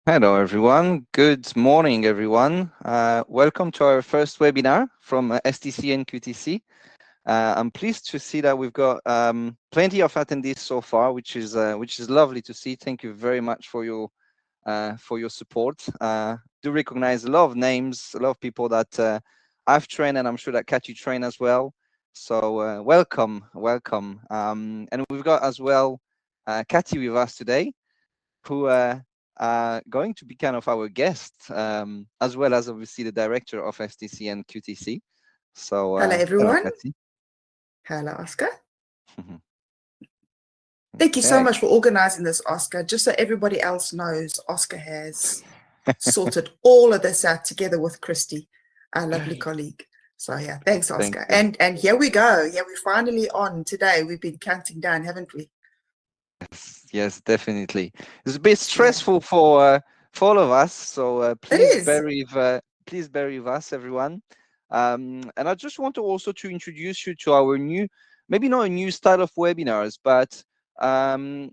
Hello, everyone. Good morning, everyone. Welcome to our first webinar from STC and QTC. I'm pleased to see that we've got plenty of attendees so far, which is lovely to see. Thank you very much for your support. Do recognize a lot of names, a lot of people that I've trained, and I'm sure that Kat you train as well. So welcome. And we've got as well Katty with us today, who are going to be kind of our guest, as well as obviously the director of STC and QTC. So, Hello, hello, everyone. Kathy. Hello, Oscar. Thank you so Okay. much for organizing this, Oscar. Just so everybody else knows, Oscar has sorted all of this out together with Christy, our lovely colleague. So yeah, thanks, Thank Oscar. you. And here we go. Yeah, we're finally on today. We've been counting down, haven't we? Yes, definitely. It's a bit Yeah, stressful for all of us, so it is. please bear with us, everyone. And I just want to also to introduce you to our new, maybe not a new style of webinars, but um,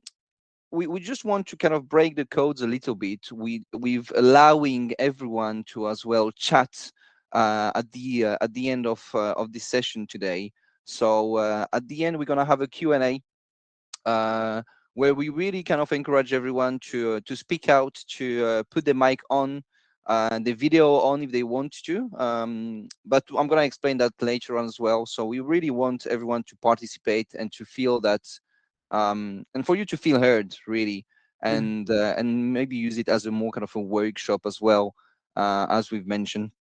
we just want to kind of break the codes a little bit. We've allowing everyone to as well chat at the end of this session today. So at the end we're gonna have a Q&A where we really kind of encourage everyone to speak out, to put the mic on, the video on if they want to. But I'm gonna explain that later on as well. So we really want everyone to participate and to feel that, and for you to feel heard, really, Mm. and maybe use it as a more kind of a workshop as well, as we've mentioned.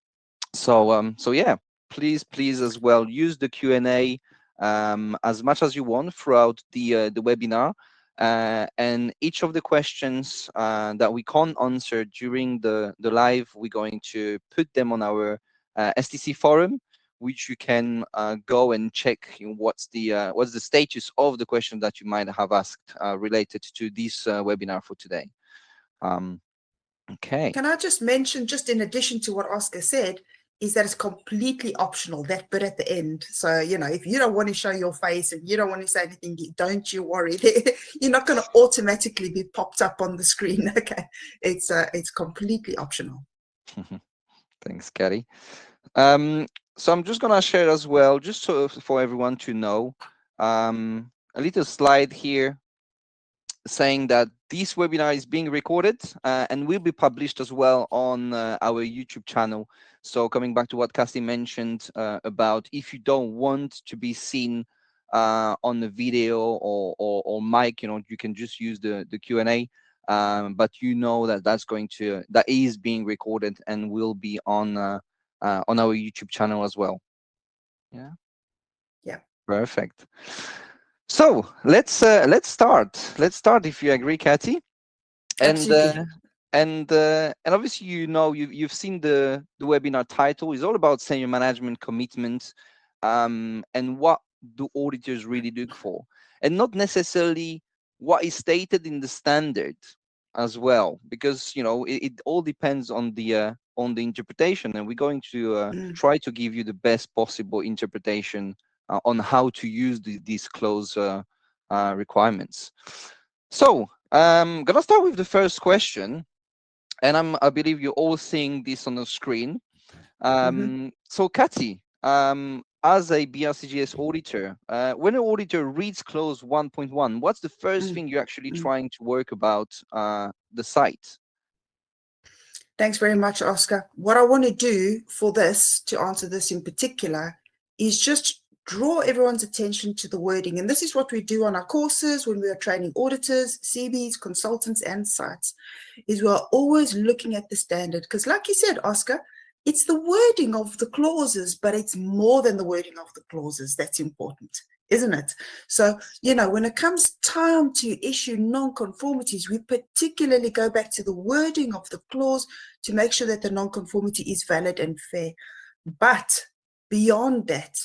So yeah, please as well use the Q&A as much as you want throughout the webinar. And each of the questions that we can't answer during the live, we're going to put them on our STC forum, which you can go and check what's the status of the question that you might have asked related to this webinar for today. Okay. Can I just mention, just in addition to what Oscar said, is that it's completely optional, that bit at the end. So, if you don't want to show your face and you don't want to say anything, don't you worry. You're not going to automatically be popped up on the screen. Okay. It's completely optional. Thanks, Gary. So I'm just gonna share as well, just so for everyone to know, a little slide here saying that this webinar is being recorded and will be published as well on our YouTube channel. So coming back to what Cassie mentioned about if you don't want to be seen on the video or mic, you can just use the Q&A. But that is being recorded and will be on our YouTube channel as well. Yeah. Yeah. Perfect. So let's start. Let's start if you agree, Kathy. And Absolutely. and obviously you've seen the webinar title is all about senior management commitment, and what do auditors really look for, and not necessarily what is stated in the standard as well, because it all depends on the interpretation, and we're going to Mm. try to give you the best possible interpretation on how to use these clause requirements. So gonna start with the first question, and I believe you're all seeing this on the screen. Mm-hmm. So Kathy, as a BRCGS auditor, when an auditor reads clause 1.1, what's the first Mm. thing you're actually Mm. trying to work about the site? Thanks very much, Oscar. What I want to do for this, to answer this in particular, is just draw everyone's attention to the wording. And this is what we do on our courses when we are training auditors, CBs, consultants, and sites, is we're always looking at the standard. Because like you said, Oscar, it's the wording of the clauses, but it's more than the wording of the clauses that's important, isn't it? So, when it comes time to issue non-conformities, we particularly go back to the wording of the clause to make sure that the non-conformity is valid and fair. But beyond that,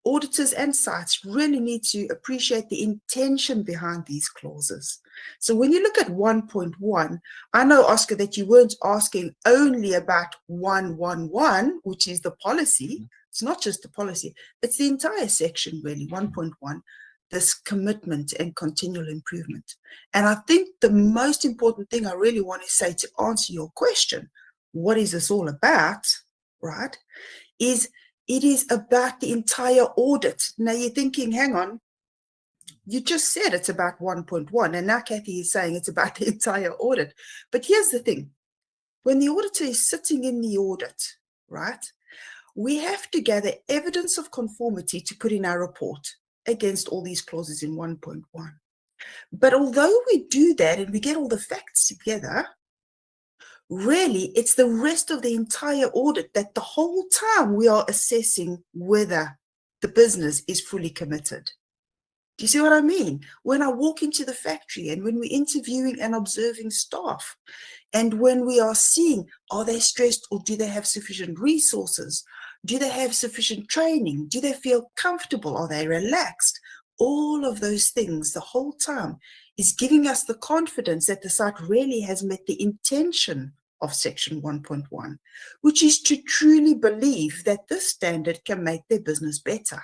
auditors and sites really need to appreciate the intention behind these clauses. So when you look at 1.1, I know, Oscar, that you weren't asking only about 111, which is the policy. It's not just the policy, it's the entire section, really, 1.1. this commitment and continual improvement. And I think the most important thing I really want to say to answer your question, what is this all about, right, is it is about the entire audit. Now you're thinking, hang on, you just said it's about 1.1, and now Kathy is saying it's about the entire audit. But here's the thing. When the auditor is sitting in the audit, right, we have to gather evidence of conformity to put in our report against all these clauses in 1.1. But although we do that and we get all the facts together, really it's the rest of the entire audit that the whole time we are assessing whether the business is fully committed. Do you see what I mean? When I walk into the factory and when we're interviewing and observing staff, and when we are seeing, are they stressed or do they have sufficient resources? Do they have sufficient training? Do they feel comfortable? Are they relaxed? All of those things the whole time is giving us the confidence that the site really has met the intention of section 1.1, which is to truly believe that this standard can make their business better.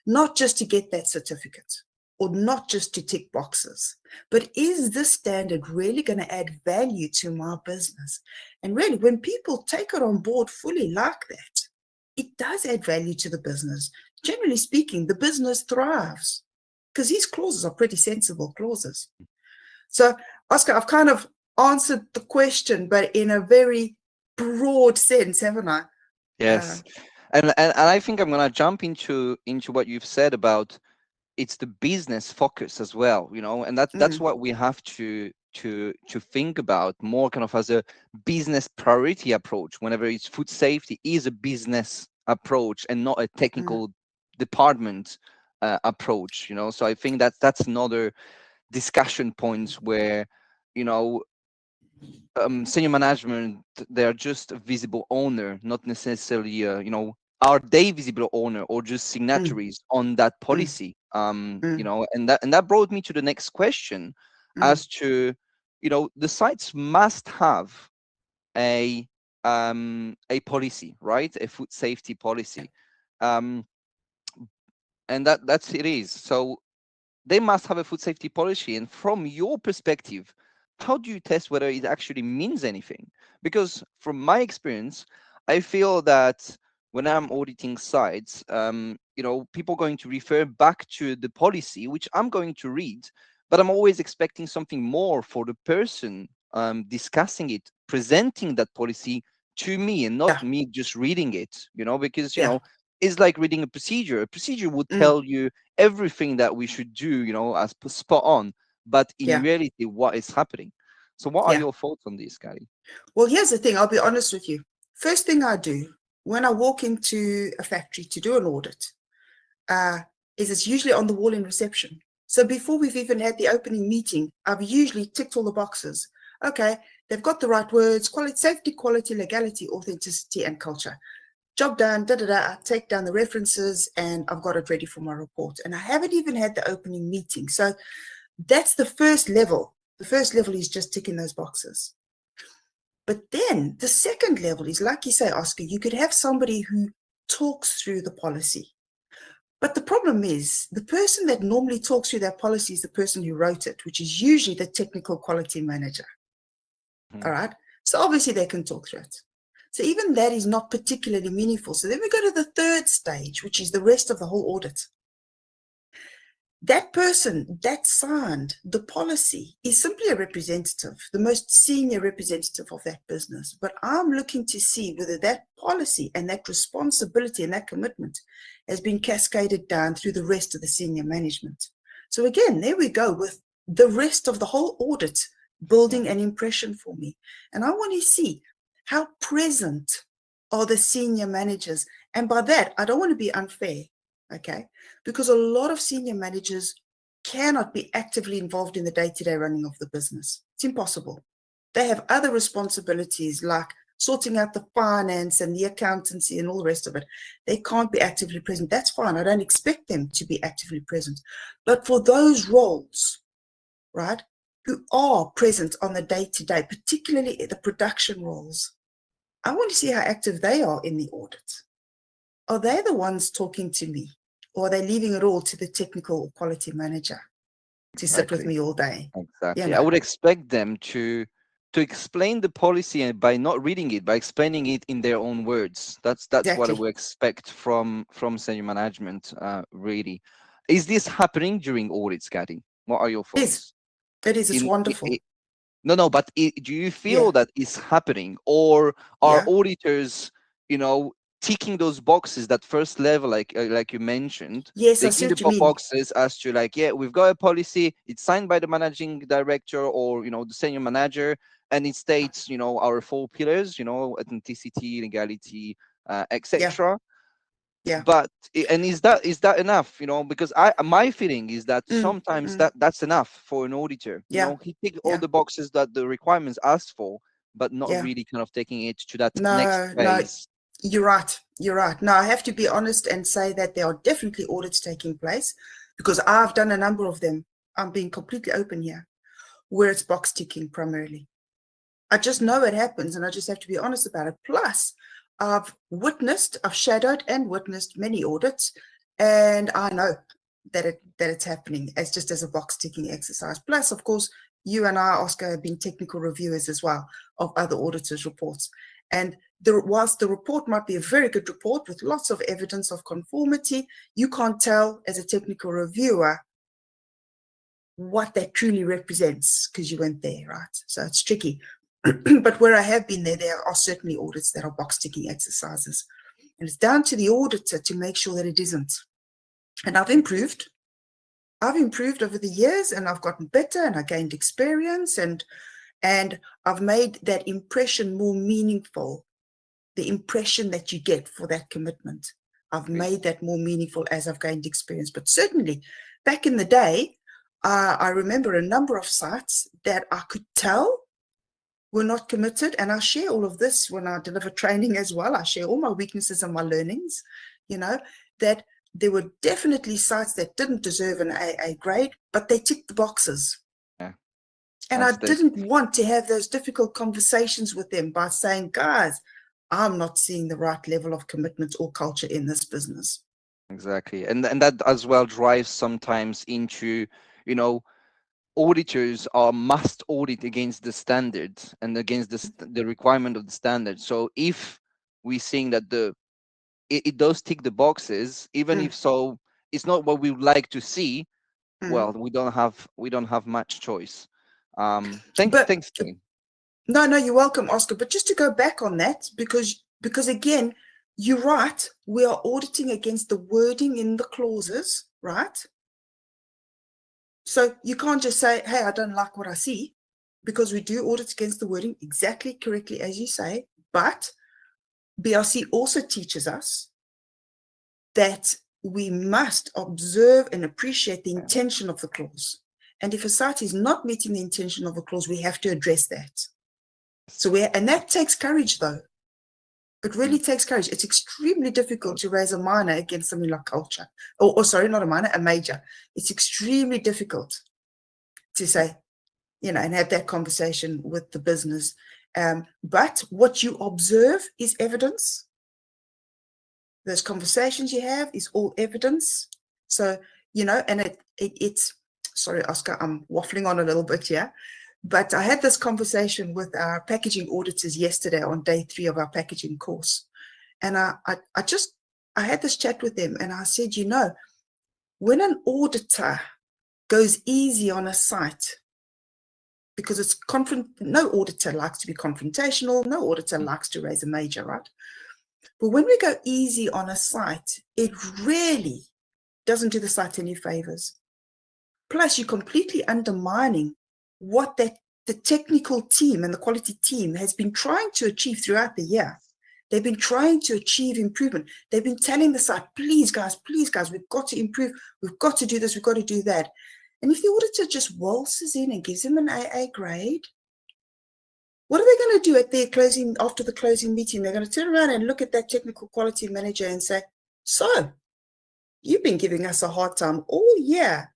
Not just to get that certificate or not just to tick boxes, but is this standard really going to add value to my business? And really, when people take it on board fully like that, it does add value to the business. Generally speaking, the business thrives because these clauses are pretty sensible clauses. So, Oscar, I've kind of answered the question, but in a very broad sense, haven't I? Yes. And I think I'm gonna jump into what you've said about it's the business focus as well, you know, and that's what we have to think about more kind of as a business priority approach. Whenever it's food safety is a business approach and not a technical department approach, you know. So I think that's another discussion point where, you know, senior management, they're just a visible owner, not necessarily you know, are they visible owner or just signatories on that policy? You know, and that brought me to the next question as to, you know, the sites must have a policy, right, a food safety policy, and that's it is. So they must have a food safety policy. And from your perspective, how do you test whether it actually means anything? Because from my experience, I feel that when I'm auditing sites, you know, people are going to refer back to the policy, which I'm going to read, but I'm always expecting something more for the person discussing it, presenting that policy to me, and not me just reading it, you know, because, you know, it's like reading a procedure. A procedure would tell you everything that we should do, you know, as spot on, but in reality, what is happening? So what are your thoughts on this, Gary? Well, here's the thing. I'll be honest with you. First thing I do when I walk into a factory to do an audit is it's usually on the wall in reception. So before we've even had the opening meeting, I've usually ticked all the boxes. Okay, they've got the right words: quality, safety, quality, legality, authenticity, and culture. Job done, I take down the references and I've got it ready for my report. And I haven't even had the opening meeting. So that's the first level. The first level is just ticking those boxes. But then the second level is, like you say, Oscar, you could have somebody who talks through the policy. But the problem is the person that normally talks through that policy is the person who wrote it, which is usually the technical quality manager. All right. So obviously they can talk through it. So even that is not particularly meaningful. So then we go to the third stage, which is the rest of the whole audit. That person that signed the policy is simply a representative, the most senior representative of that business. But I'm looking to see whether that policy and that responsibility and that commitment has been cascaded down through the rest of the senior management. So again, there we go with the rest of the whole audit building an impression for me. And I want to see how present are the senior managers. And by that, I don't want to be unfair. Okay, because a lot of senior managers cannot be actively involved in the day-to-day running of the business. It's impossible. They have other responsibilities like sorting out the finance and the accountancy and all the rest of it. They can't be actively present. That's fine. I don't expect them to be actively present. But for those roles, right, who are present on the day-to-day, particularly the production roles, I want to see how active they are in the audit. Are they the ones talking to me? or are they leaving it all to the technical quality manager to sit with Exactly. me all day? You Exactly. I know, would expect them to explain the policy, and by not reading it, by explaining it in their own words. That's what I exactly. would expect from senior management. Really, is this happening during audits, Gadi? What are your It is. thoughts? It is. It's In wonderful. No, no, but do you feel Yeah. that is happening, or are Yeah. auditors, ticking those boxes, that first level, like you mentioned, Yes, I see ticking the what you mean. boxes as to, like, yeah, we've got a policy, it's signed by the managing director, or the senior manager, and it states, our four pillars, authenticity, legality, Yeah. etc. Yeah. But and is that enough, because my feeling is that Mm, sometimes mm, that's enough for an auditor. yeah. He tick all Yeah. the boxes that the requirements ask for, but not Yeah. really kind of taking it to that next No, no, phase. you're right. You're right. No, I have to be honest and say that there are definitely audits taking place because I've done a number of them. I'm being completely open here, where it's box ticking primarily. I just know it happens and I just have to be honest about it. Plus, I've shadowed and witnessed many audits, and I know that it's happening as just as a box ticking exercise. Plus, of course, you and I, Oscar, have been technical reviewers as well of other auditors' reports. And whilst the report might be a very good report with lots of evidence of conformity, you can't tell as a technical reviewer what that truly represents because you weren't there, right? So it's tricky. But where I have been there are certainly audits that are box ticking exercises. And it's down to the auditor to make sure that it isn't. And I've improved. I've improved over the years and I've gotten better and I gained experience and I've made that impression more meaningful, the impression that you get for that commitment. I've Agreed. made that more meaningful as I've gained experience. But certainly back in the day, I remember a number of sites that I could tell were not committed. And I share all of this when I deliver training as well. I share all my weaknesses and my learnings, that there were definitely sites that didn't deserve an AA grade, but they ticked the boxes. Yeah, And I that's the didn't want to have those difficult conversations with them by saying, guys, I'm not seeing the right level of commitment or culture in this business. exactly, and that as well drives sometimes into, you know auditors are must audit against the standards and against the requirement of the standard. So if we're seeing that it does tick the boxes, even Mm, if so it's not what we would like to see, mm. well, we don't have much choice. Thanks, But thanks, Jane. no, you're welcome, Oscar. But just to go back on that, because again, you're right, we are auditing against the wording in the clauses, right? So you can't just say, hey, I don't like what I see, because we do audit against the wording exactly correctly as you say. But BRC also teaches us that we must observe and appreciate the Yeah. intention of the clause. And if a site is not meeting the intention of the clause, we have to address that. And that takes courage, though. It Mm, really takes courage. It's extremely difficult to raise a minor against something like culture. Or sorry, not a minor, a major. It's extremely difficult to say, and have that conversation with the business. But what you observe is evidence. Those conversations you have is all evidence. So, and it's, sorry, Oscar, I'm waffling on a little bit here. But I had this conversation with our packaging auditors yesterday on day 3 of our packaging course. And I had this chat with them and I said, when an auditor goes easy on a site, because it's no auditor likes to be confrontational, no auditor mm, likes to raise a major, right? But when we go easy on a site, it really doesn't do the site any favors. Plus, you're completely undermining what the technical team and the quality team has been trying to achieve throughout the year. They've been trying to achieve improvement. They've been telling the site, please, guys, we've got to improve. We've got to do this. We've got to do that. And if the auditor just waltzes in and gives them an AA grade, what are they going to do after the closing meeting? They're going to turn around and look at that technical quality manager and say, so you've been giving us a hard time all year.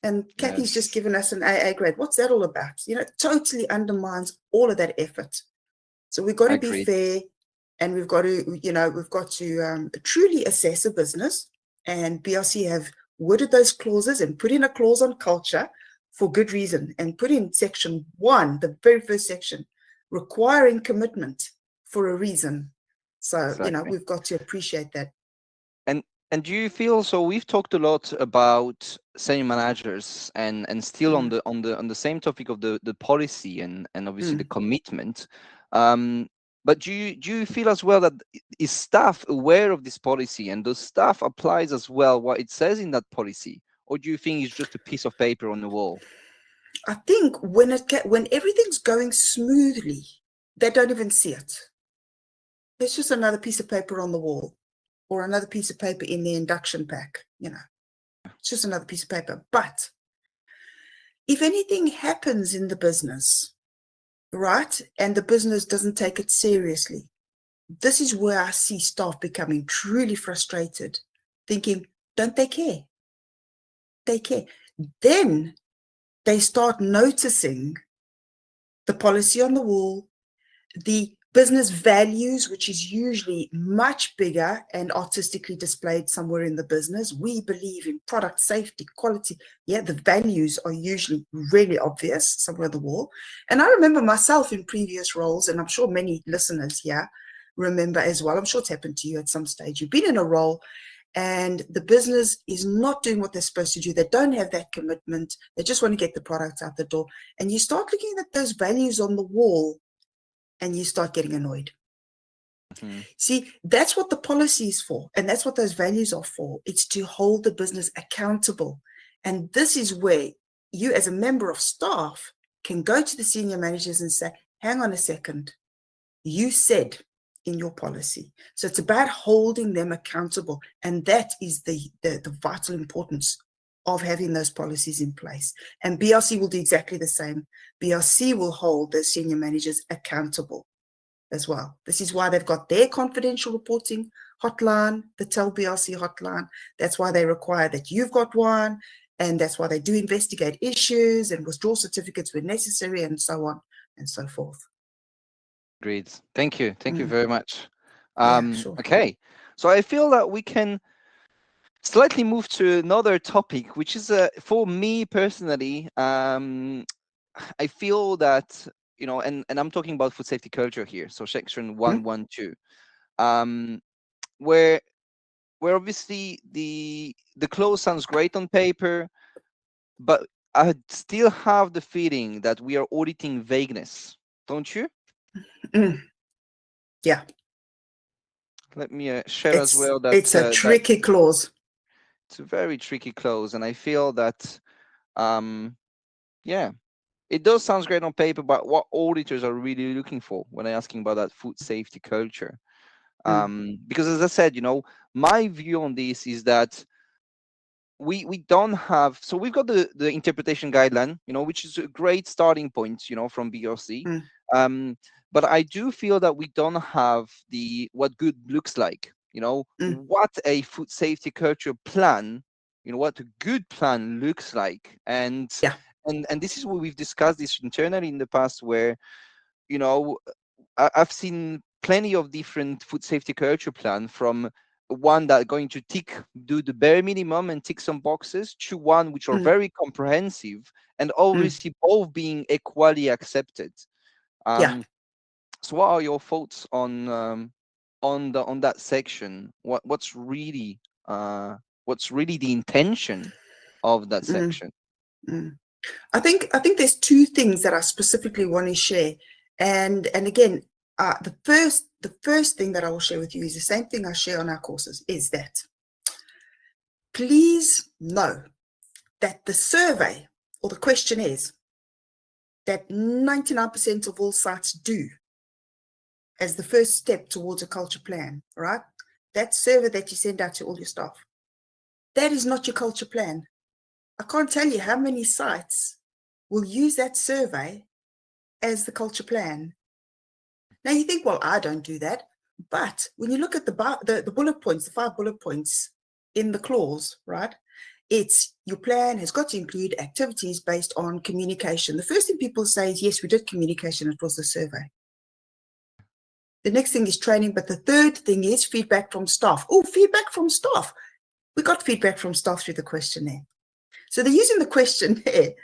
And Kathy's just yes, given us an AA grade. What's that all about? It totally undermines all of that effort. So we've got to be agreed. fair, and we've got to truly assess a business And BRC have worded those clauses and put in a clause on culture for good reason, and put in section 1, the very first section, requiring commitment for a reason. So, Exactly. we've got to appreciate that. And and do you feel so? We've talked a lot about senior managers, and still on Mm, the same topic of the policy and obviously the mm. commitment. But do you feel as well that is staff aware of this policy, and does staff applies as well what it says in that policy, or do you think it's just a piece of paper on the wall? I think when everything's going smoothly, they don't even see it. It's just another piece of paper on the wall, or another piece of paper in the induction pack. It's just another piece of paper. But if anything happens in the business, right, and the business doesn't take it seriously, this is where I see staff becoming truly frustrated, thinking, don't they care? They care. Then they start noticing the policy on the wall, the business values, which is usually much bigger and artistically displayed somewhere in the business. We believe in product safety, quality. Yeah, the values are usually really obvious somewhere on the wall. And I remember myself in previous roles, and I'm sure many listeners here remember as well. I'm sure it's happened to you at some stage. You've been in a role and the business is not doing what they're supposed to do. They don't have that commitment. They just want to get the product out the door. And you start looking at those values on the wall and you start getting annoyed. Mhm. See, that's what the policy is for, and that's what those values are for. It's to hold the business accountable. And this is where you, as a member of staff, can go to the senior managers and say, hang on a second, you said in your policy. So it's about holding them accountable. And that is the vital importance of having those policies in place. And BRC will do exactly the same. BRC will hold the senior managers accountable as well. This is why they've got their confidential reporting hotline, the Tell BRC hotline. That's why they require that you've got one. And that's why they do investigate issues and withdraw certificates when necessary, and so on and so forth. Agreed. Thank you. Thank you Mm, very much. yeah, sure. Okay. So I feel that we can slightly move to another topic, which is for me personally. I feel that and I'm talking about food safety culture here. So section Mm, 112, um, where obviously the clause sounds great on paper, but I still have the feeling that we are auditing vagueness, don't you? mm, yeah, Let me share as it's well it's a that tricky clause. it's a very tricky clause, and I feel that um, yeah, it does sounds great on paper, but what auditors are really looking for when they're asking about that food safety culture? Mm, Because as I said, my view on this is that we don't have, so we've got the interpretation guideline, which is a great starting point, from BRC. mm, Um, but I do feel that we don't have the what good looks like, mm, what a food safety culture plan, what a good plan looks like. And yeah. and this is what we've discussed this internally in the past, where you know I've seen plenty of different food safety culture plan, from one that going to do the bare minimum and tick some boxes, to one which are Mm, very comprehensive and mm, obviously both being equally accepted. yeah. Um, so what are your thoughts on that section? What's really the intention of that Mm, section? mm. I think there's two things that I specifically want to share, and again, the first thing that I will share with you is the same thing I share on our courses. Is that please know that the survey or the questionnaires that 99% of all sites do as the first step towards a culture plan, right? That survey that you send out to all your staff, that is not your culture plan. I can't tell you how many sites will use that survey as the culture plan. Now you think, well, I don't do that. But when you look at the bullet points, the 5 bullet points in the clause, right? It's your plan has got to include activities based on communication. The first thing people say is, yes, we did communication, it was the survey. The next thing is training, but the third thing is feedback from staff. Oh, feedback from staff. we got feedback from staff through the questionnaire. So they're using the questionnaire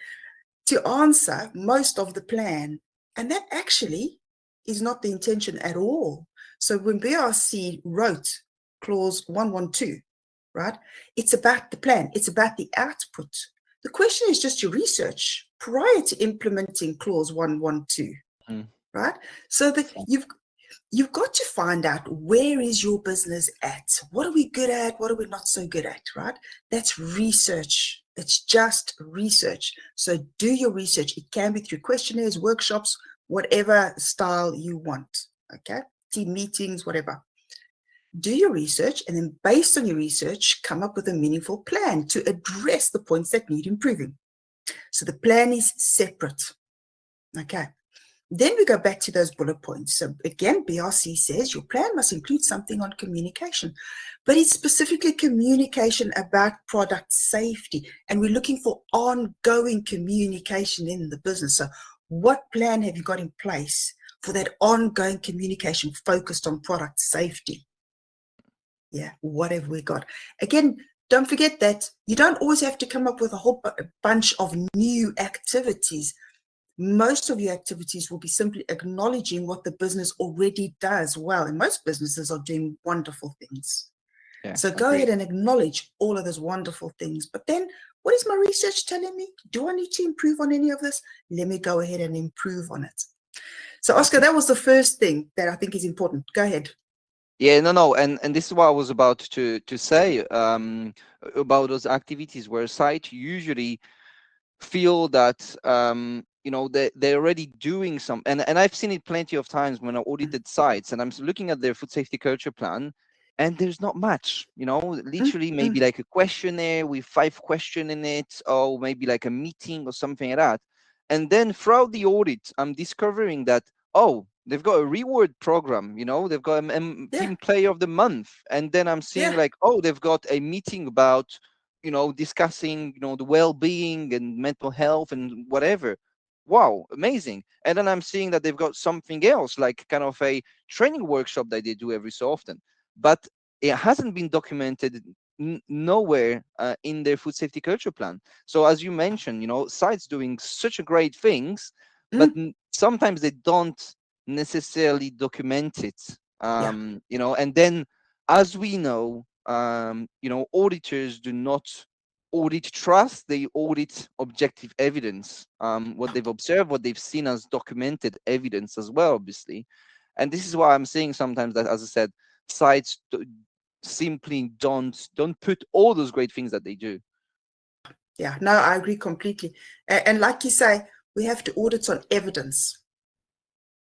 to answer most of the plan. And that actually is not the intention at all. So when BRC wrote clause 112, right, it's about the plan, it's about the output. The question is just your research prior to implementing clause 112, right? So that you've got to find out, where is your business at? What are we good at? What are we not so good at, right? That's research. It's just research. So do your research. It can be through questionnaires, workshops, whatever style you want, okay? Team meetings, whatever. Do your research, and then based on your research, come up with a meaningful plan to address the points that need improving. So the plan is separate, okay? Then we go back to those bullet points. So again, BRC says your plan must include something on communication, but it's specifically communication about product safety. And we're looking for ongoing communication in the business. So what plan have you got in place for that ongoing communication focused on product safety? Yeah, what have we got? Again, don't forget that you don't always have to come up with a whole bunch of new activities. Most of your activities will be simply acknowledging what the business already does well. And most businesses are doing wonderful things. Yeah, So go ahead and acknowledge all of those wonderful things. But then, what is my research telling me? Do I need to improve on any of this? Let me go ahead and improve on it. So, Oscar, that was the first thing that I think is important. Go ahead. Yeah, no, and this is what I was about to say about those activities where sites usually feel that you know, they're already doing some, and I've seen it plenty of times when I audited sites and I'm looking at their food safety culture plan, and there's not much, you know, literally maybe like a questionnaire with 5 questions in it, or maybe like a meeting or something like that. And then throughout the audit, I'm discovering that, oh, they've got a reward program, you know, they've got a team player of the month. And then I'm seeing like, oh, they've got a meeting about, you know, discussing, you know, the well-being and mental health and whatever. Wow, amazing. And then I'm seeing that they've got something else, like kind of a training workshop that they do every so often, but it hasn't been documented nowhere in their food safety culture plan. So as you mentioned, you know, sites doing such a great things, but sometimes they don't necessarily document it. You know, and then as we know, you know, auditors do not audit trust, they audit objective evidence, what they've observed, what they've seen as documented evidence as well, obviously. And this is why I'm saying sometimes that, as I said, sites simply don't put all those great things that they do. Yeah, no, I agree completely. And like you say, we have to audit on evidence,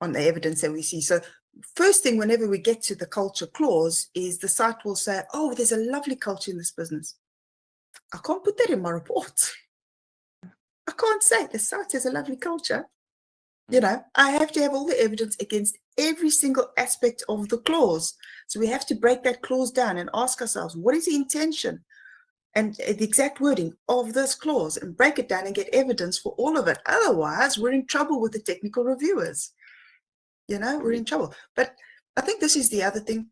on the evidence that we see. So first thing, whenever we get to the culture clause, is the site will say, oh, there's a lovely culture in this business. I can't put that in my report. I can't say the site has a lovely culture. You know, I have to have all the evidence against every single aspect of the clause. So we have to break that clause down and ask ourselves, what is the intention and the exact wording of this clause, and break it down and get evidence for all of it. Otherwise, we're in trouble with the technical reviewers. You know, we're in trouble. But I think this is the other thing,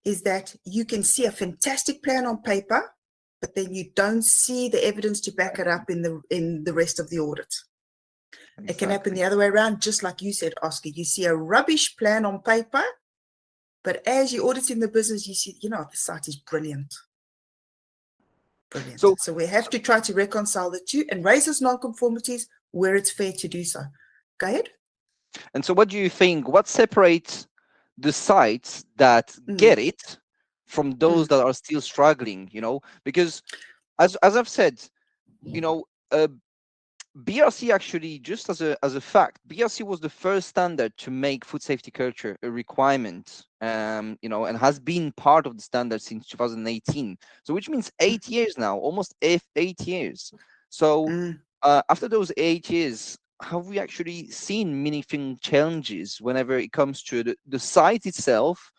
is that you can see a fantastic plan on paper, but then you don't see the evidence to back it up in the rest of the audit. Exactly. It can happen the other way around, just like you said, Oscar. You see a rubbish plan on paper, but as you audit in the business, you see, you know, the site is brilliant. Brilliant. So we have to try to reconcile the two and raise those non-conformities where it's fair to do so. Go ahead. And so what do you think, what separates the sites that get it from those that are still struggling, you know? Because as I've said, you know, BRC actually, just as a fact, BRC was the first standard to make food safety culture a requirement, you know, and has been part of the standard since 2018. So which means 8 years now, almost 8 years. So after those 8 years, have we actually seen meaningful challenges whenever it comes to the site itself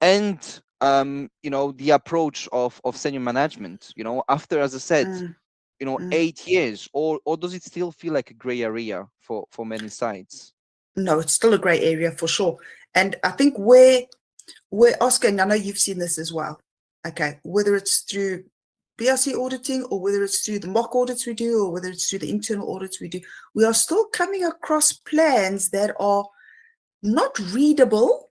and, you know, the approach of senior management, you know, after, as I said, you know, 8 years, or does it still feel like a gray area for many sites? No, it's still a gray area for sure. And I think where Oscar, and I know you've seen this as well, okay, whether it's through BRC auditing, or whether it's through the mock audits we do, or whether it's through the internal audits we do, we are still coming across plans that are not readable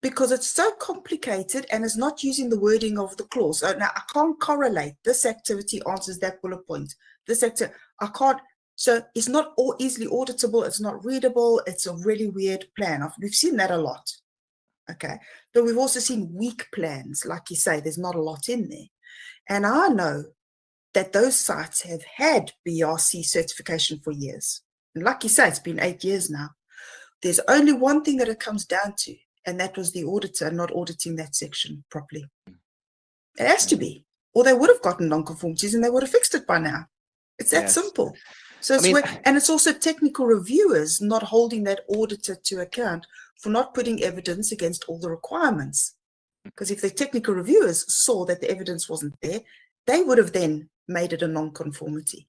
because it's so complicated and is not using the wording of the clause. So now I can't correlate this activity answers that bullet point. This activity, I can't. So it's not all easily auditable. It's not readable. It's a really weird plan. We've seen that a lot. Okay. But we've also seen weak plans. Like you say, there's not a lot in there. And I know that those sites have had BRC certification for years. And like you say, it's been 8 years now. There's only one thing that it comes down to, and that was the auditor not auditing that section properly. It has to be, or they would have gotten non-conformities and they would have fixed it by now. It's that Yes. simple. So it's I mean, and it's also technical reviewers not holding that auditor to account for not putting evidence against all the requirements. Because if the technical reviewers saw that the evidence wasn't there, they would have then made it a non-conformity.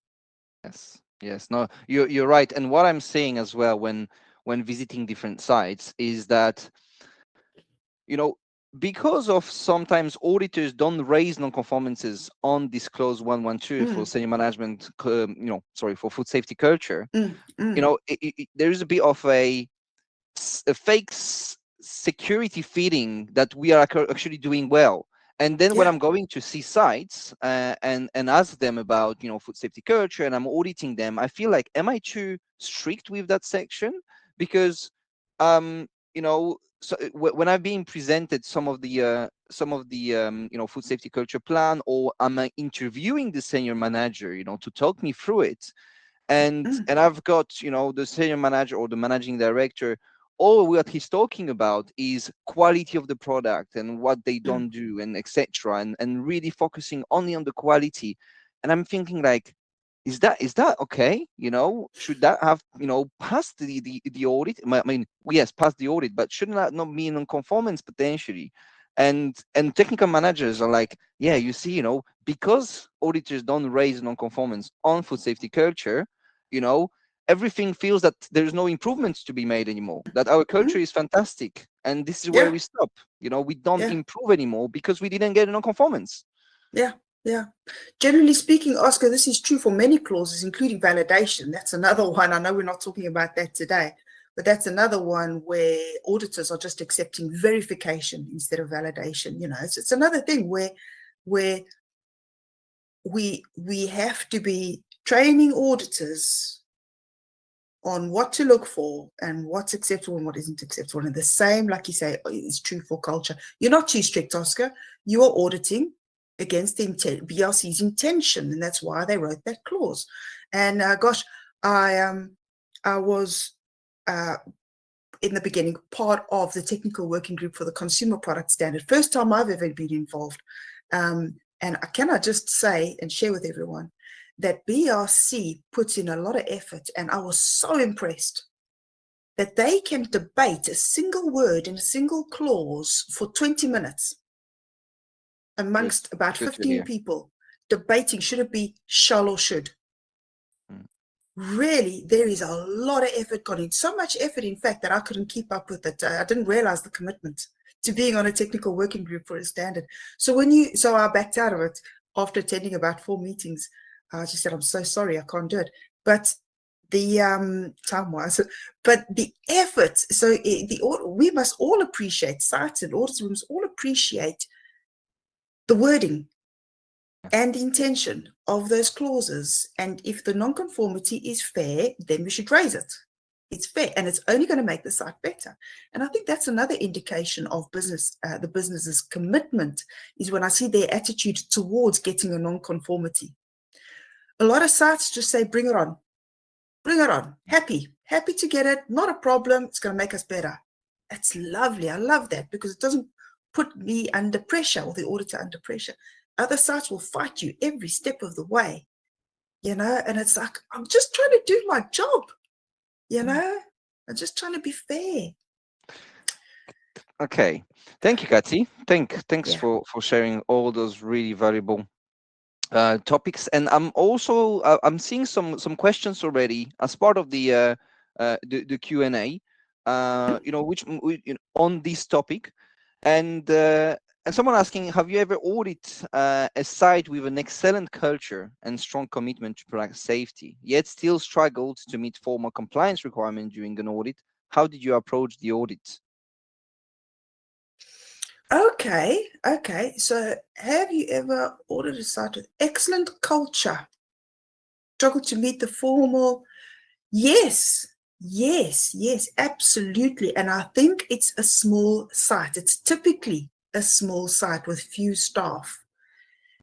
Yes. No, you're right. And what I'm saying as well when visiting different sites is that, because of sometimes auditors don't raise non-conformances on disclose 112 for senior management, for food safety culture, there is a bit of a fake security feeling that we are actually doing well. And then when I'm going to see sites and ask them about, food safety culture, and I'm auditing them, I feel like, am I too strict with that section? Because, so when I've been presented some of the food safety culture plan, or I'm interviewing the senior manager, to talk me through it, and I've got the senior manager or the managing director, all what he's talking about is quality of the product and what they don't do, and etc., and really focusing only on the quality. And I'm thinking, like, is that okay? Should that have passed the audit? I mean, yes, passed the audit, but shouldn't that not be non-conformance potentially? And technical managers are like, yeah, you see, because auditors don't raise non-conformance on food safety culture, everything feels that there's no improvements to be made anymore, that our culture is fantastic, and this is where we stop. We don't improve anymore because we didn't get a non-conformance. Yeah. Generally speaking, Oscar, this is true for many clauses, including validation. That's another one. I know we're not talking about that today, but that's another one where auditors are just accepting verification instead of validation. It's another thing where we have to be training auditors on what to look for and what's acceptable and what isn't acceptable. And the same, like you say, is true for culture. You're not too strict, Oscar. You are auditing against the BRC's intention, and that's why they wrote that clause. And gosh, I was in the beginning part of the technical working group for the consumer product standard. First time I've ever been involved. And can I just say and share with everyone that BRC puts in a lot of effort, and I was so impressed that they can debate a single word in a single clause for 20 minutes amongst about 15 people, debating should it be shall or should. Really, there is a lot of effort gone in. So much effort, in fact, that I couldn't keep up with it. I didn't realize the commitment to being on a technical working group for a standard. So I backed out of it after attending about 4 meetings. I just said, I'm so sorry, I can't do it. But the time-wise, but the effort, so we must all appreciate, sites and auditors, we must all appreciate the wording and the intention of those clauses. And if the non-conformity is fair, then we should raise it. It's fair, and it's only going to make the site better. And I think that's another indication of the business's commitment, is when I see their attitude towards getting a non-conformity. A lot of sites just say, bring it on. Bring it on. Happy to get it. Not a problem. It's going to make us better. That's lovely. I love that, because it doesn't put me under pressure, or the auditor under pressure. Other sites will fight you every step of the way, and it's like, I'm just trying to do my job, I'm just trying to be fair. Okay. Thank you, Kathy. Thanks for sharing all those really valuable topics. And I'm seeing some questions already as part of the Q&A, which on this topic. And And someone asking, have you ever audited a site with an excellent culture and strong commitment to product safety, yet still struggled to meet formal compliance requirements during an audit? How did you approach the audit? Okay. So have you ever audited a site with excellent culture, struggled to meet the formal? Yes, yes, absolutely. And I think it's a small site. It's typically a small site with few staff.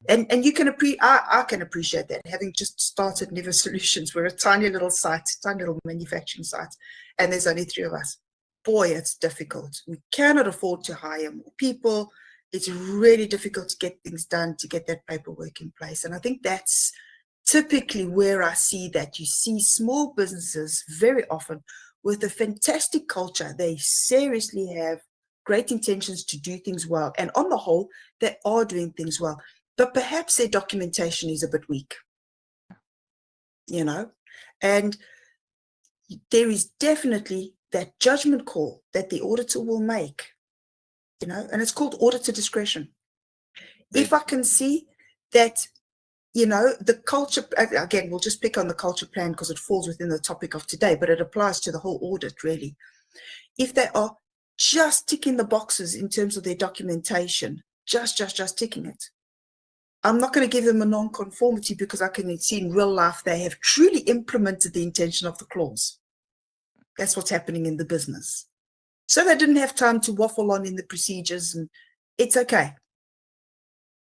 And you can I can appreciate that, having just started Never Solutions. We're a tiny little site, tiny little manufacturing site, and there's only 3 of us. Boy, it's difficult. We cannot afford to hire more people. It's really difficult to get things done, to get that paperwork in place. And I think that's typically where I see that. You see small businesses very often with a fantastic culture. They seriously have great intentions to do things well. And on the whole, they are doing things well. But perhaps their documentation is a bit weak, and there is definitely that judgment call that the auditor will make, and it's called auditor discretion. If I can see that, the culture, again, we'll just pick on the culture plan because it falls within the topic of today, but it applies to the whole audit, really. If they are just ticking the boxes in terms of their documentation, just ticking it, I'm not going to give them a non-conformity because I can see in real life they have truly implemented the intention of the clause. That's what's happening in the business. So they didn't have time to waffle on in the procedures, and it's okay.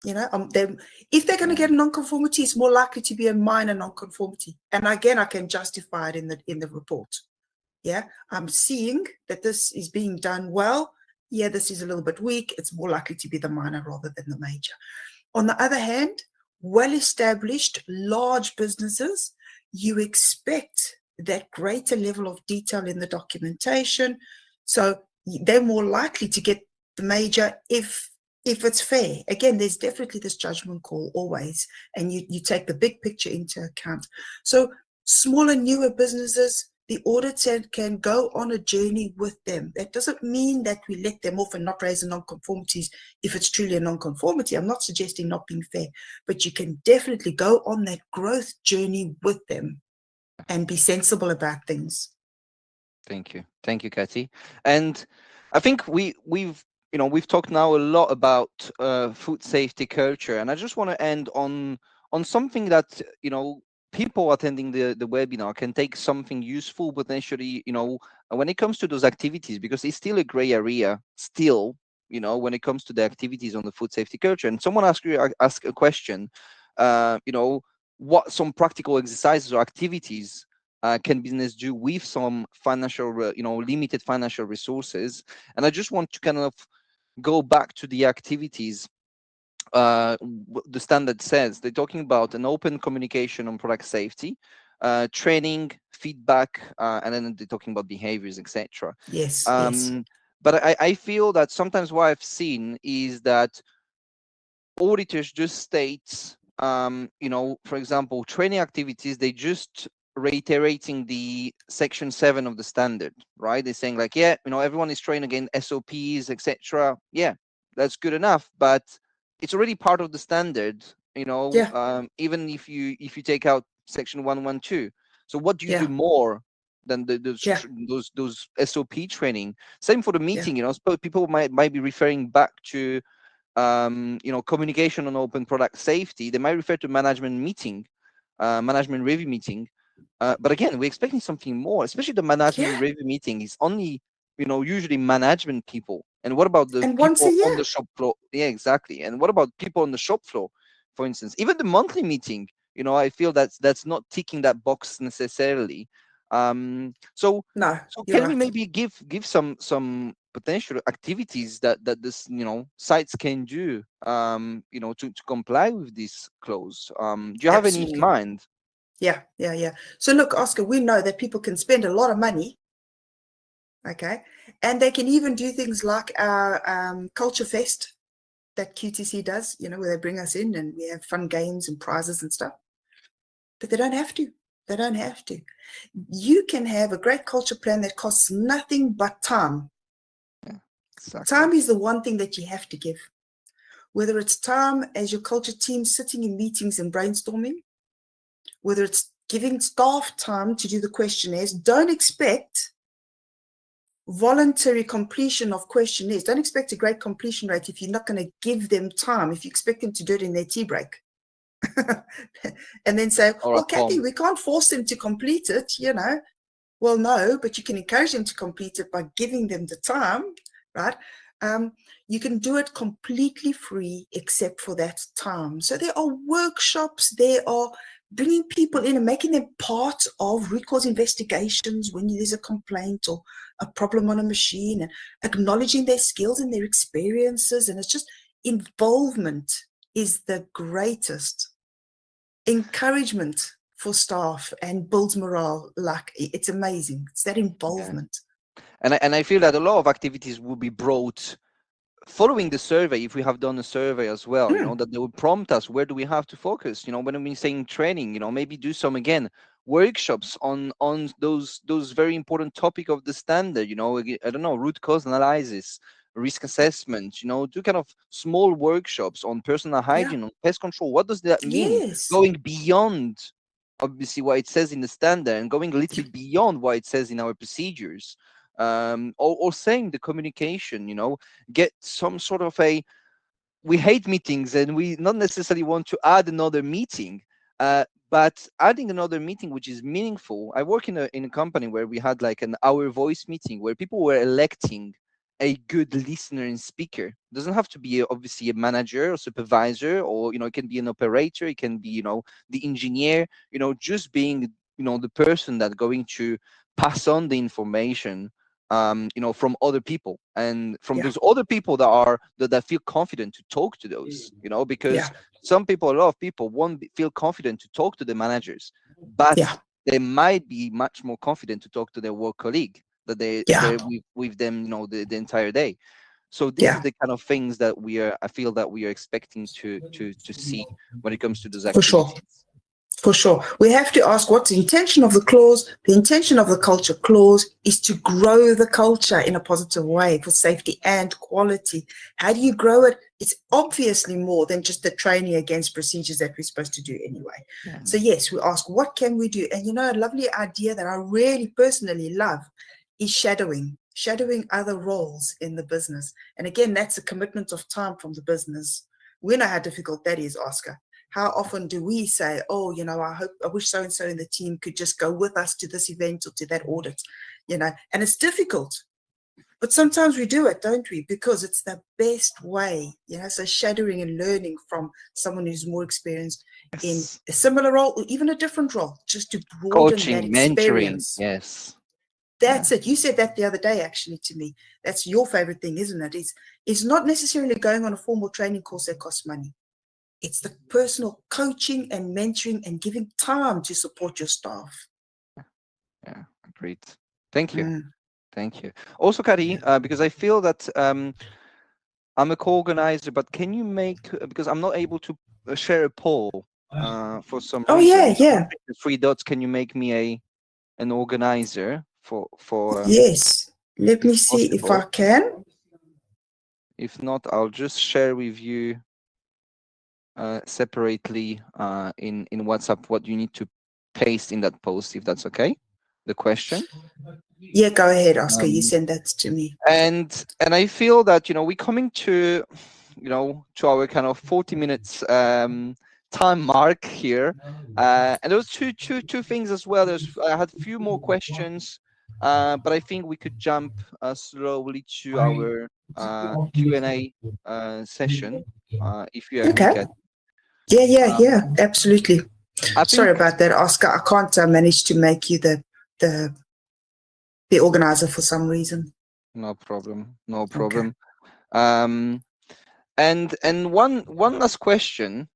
If they're going to get a non-conformity, it's more likely to be a minor non-conformity. And again, I can justify it in the report. Yeah, I'm seeing that this is being done well. Yeah, this is a little bit weak. It's more likely to be the minor rather than the major. On the other hand, well-established large businesses, you expect that greater level of detail in the documentation. So they're more likely to get the major if it's fair. Again, there's definitely this judgment call always, and you take the big picture into account. So smaller, newer businesses, the auditor can go on a journey with them. That doesn't mean that we let them off and not raise the non-conformities if it's truly a non-conformity. I'm not suggesting not being fair, but you can definitely go on that growth journey with them and be sensible about things. Thank you, Kathy. And I think we've talked now a lot about food safety culture, and I just want to end on something that people attending the webinar can take something useful potentially, when it comes to those activities, because it's still a gray area still, when it comes to the activities on the food safety culture. And someone ask a question, what some practical exercises or activities can business do with some financial, limited financial resources? And I just want to kind of go back to the activities the standard says. They're talking about an open communication on product safety, training, feedback, and then they're talking about behaviors, etc. Yes. But I feel that sometimes what I've seen is that auditors just state, for example, training activities, they just reiterating the section 7 of the standard, right? They're saying like, yeah, everyone is trained again, SOPs, etc. Yeah, that's good enough, but it's already part of the standard, even if you take out section 112. So what do you do more than those SOP training? Same for the meeting, suppose people might be referring back to communication on open product safety. They might refer to management meeting, management review meeting. But again, we're expecting something more, especially the management review meeting is only, usually management people. And what about the people on the shop floor? Yeah, exactly. And what about people on the shop floor, for instance? Even the monthly meeting, I feel that's not ticking that box necessarily. So can we maybe give some potential activities that this sites can do to comply with this clause? Do you have any in mind? Yeah. So look, Oscar, we know that people can spend a lot of money, okay, and they can even do things like our culture fest that QTC does, where they bring us in and we have fun games and prizes and stuff. But they don't have to. They don't have to. You can have a great culture plan that costs nothing but time. Yeah, exactly. Time is the one thing that you have to give. whether it's time as your culture team sitting in meetings and brainstorming, whether it's giving staff time to do the questionnaires. Don't expect voluntary completion of questionnaires. Don't expect a great completion rate if you're not going to give them time, if you expect them to do it in their tea break. And then say, Or well, at Kathy, home. we can't force them to complete it, you know. Well, no, but you can encourage them to complete it by giving them the time, right? You can do it completely free except for that time. So there are workshops, there are bringing people in and making them part of root cause investigations when there's a complaint or a problem on a machine, and acknowledging their skills and their experiences. And it's just involvement is the greatest encouragement for staff and builds morale. Like, it's amazing. It's that involvement. Yeah. And I feel that a lot of activities will be brought following the survey, if we have done a survey as well, you know, that they would prompt us, where do we have to focus? You know, when I'm saying training, you know, maybe do some, again, workshops on those very important topic of the standard, you know, I don't know, root cause analysis, risk assessment, you know, do kind of small workshops on personal hygiene, on pest control. What does that mean? Yes. Going beyond obviously what it says in the standard and going a little bit beyond what it says in our procedures. Or saying the communication, you know, get some sort of we hate meetings and we not necessarily want to add another meeting, but adding another meeting which is meaningful. I work in a company where we had like an hour voice meeting where people were electing a good listener and speaker. It doesn't have to be obviously a manager or supervisor, or, you know, it can be an operator, it can be, you know, the engineer, you know, just being, you know, the person that going to pass on the information, you know, from other people, and from those other people that feel confident to talk to those, you know, because a lot of people won't feel confident to talk to the managers, but they might be much more confident to talk to their work colleague that they're with them, you know, the entire day. So this is the kind of things that I feel that we are expecting to see when it comes to those For sure. activities. For sure. We have to ask, what's the intention of the clause? The intention of the culture clause is to grow the culture in a positive way for safety and quality. How do you grow it? It's obviously more than just the training against procedures that we're supposed to do anyway. So yes, we ask, what can we do? And, you know, a lovely idea that I really personally love is shadowing other roles in the business. And again, that's a commitment of time from the business. We know how difficult that is, Oscar. How often do we say, oh, you know, I wish so-and-so in the team could just go with us to this event or to that audit, you know, and it's difficult. But sometimes we do it, don't we? Because it's the best way, you know, so shadowing and learning from someone who's more experienced in a similar role or even a different role, just to broaden that Coaching, mentoring, experience. yes. That's it. You said that the other day, actually, to me. That's your favorite thing, isn't it? It's not necessarily going on a formal training course that costs money. It's the personal coaching and mentoring and giving time to support your staff. Yeah, great. Thank you. Thank you. Also, Kari, because I feel that I'm a co-organizer, but can you make, because I'm not able to share a poll for some reason. Yeah. The three dots, can you make me an organizer for yes. Let me see if I can. If not, I'll just share with you separately in WhatsApp what you need to paste in that post, if that's okay. The question. Yeah, go ahead, Oscar. You send that to me. And I feel that, you know, we're coming to, you know, to our kind of 40 minutes time mark here. And there was two things as well. I had a few more questions, but I think we could jump slowly to our Q&A session, if you agree, Kat. Yeah, absolutely. Sorry think, about that, Oscar. I can't manage to make you the organizer for some reason. No problem. No problem. Okay. And one last question.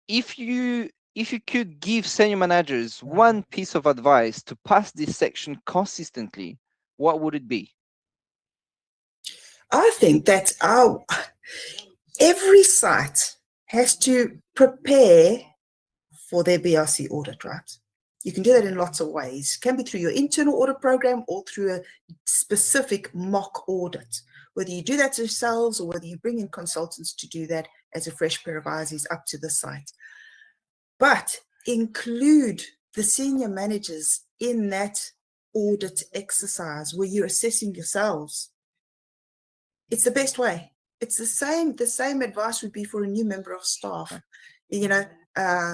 If you could give senior managers one piece of advice to pass this section consistently, what would it be? I think that every site has to prepare for their BRC audit, right? You can do that in lots of ways. It can be through your internal audit program or through a specific mock audit. Whether you do that yourselves or whether you bring in consultants to do that as a fresh pair of eyes is up to the site. But include the senior managers in that audit exercise where you're assessing yourselves. It's the best way. It's the same advice would be for a new member of staff. You know,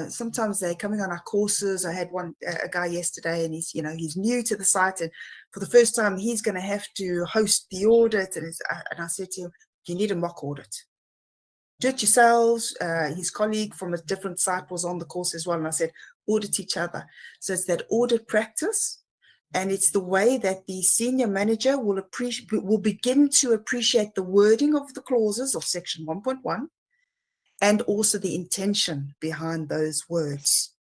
sometimes they're coming on our courses. I had a guy yesterday, and he's new to the site, and for the first time he's going to have to host the audit. And I said to him, you need a mock audit. Do it yourselves. His colleague from a different site was on the course as well, and I said, audit each other. So it's that audit practice, and it's the way that the senior manager will begin to appreciate the wording of the clauses of section 1.1 and also the intention behind those words,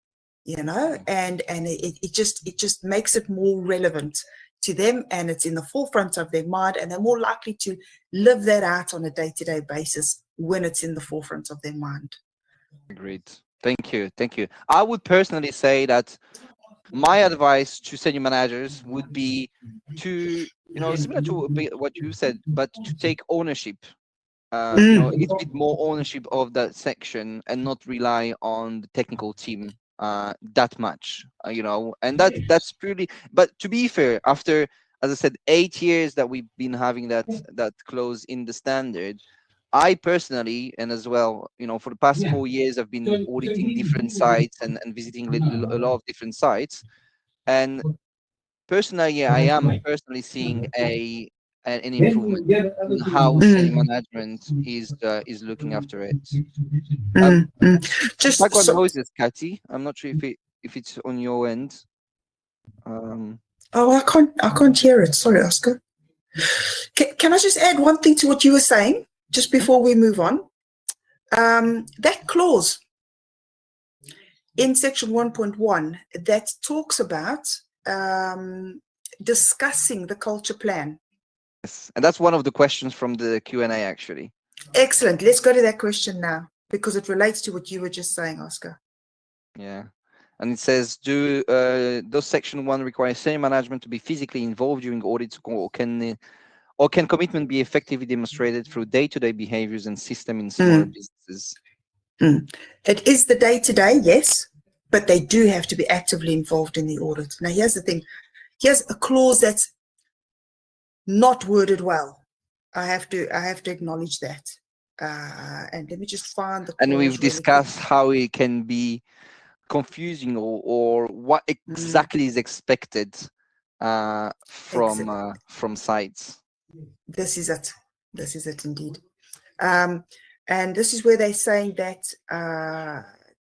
and it just makes it more relevant to them, and it's in the forefront of their mind, and they're more likely to live that out on a day-to-day basis when it's in the forefront of their mind. Agreed. Thank you. I would personally say that my advice to senior managers would be to, similar to what you said, but to take ownership, a little bit more ownership of that section and not rely on the technical team that much, and that's purely, but to be fair, after, as I said, 8 years that we've been having that clause in the standard, I personally, and as well, for the past 4 years, I've been auditing different sites and visiting a lot of different sites. And personally, yeah, I am personally seeing an improvement in how senior management is looking after it. Just background noises, Cathy. I'm not sure if it's on your end. I can't hear it. Sorry, Oscar. Can I just add one thing to what you were saying just before we move on? That clause in section 1.1 that talks about discussing the culture plan. Yes, and that's one of the questions from the Q&A, actually. Excellent. Let's go to that question now, because it relates to what you were just saying, Oscar. Yeah. And it says, does section 1 require senior management to be physically involved during audits, or can commitment be effectively demonstrated through day-to-day behaviors and system in smaller businesses? It is the day-to-day, yes, but they do have to be actively involved in the audit. Now, here's the thing. Here's a clause that's not worded well. I have to acknowledge that. And let me just find the clause. And we've discussed how it can be confusing, or what exactly is expected from sites. This is it indeed. And this is where they're saying that,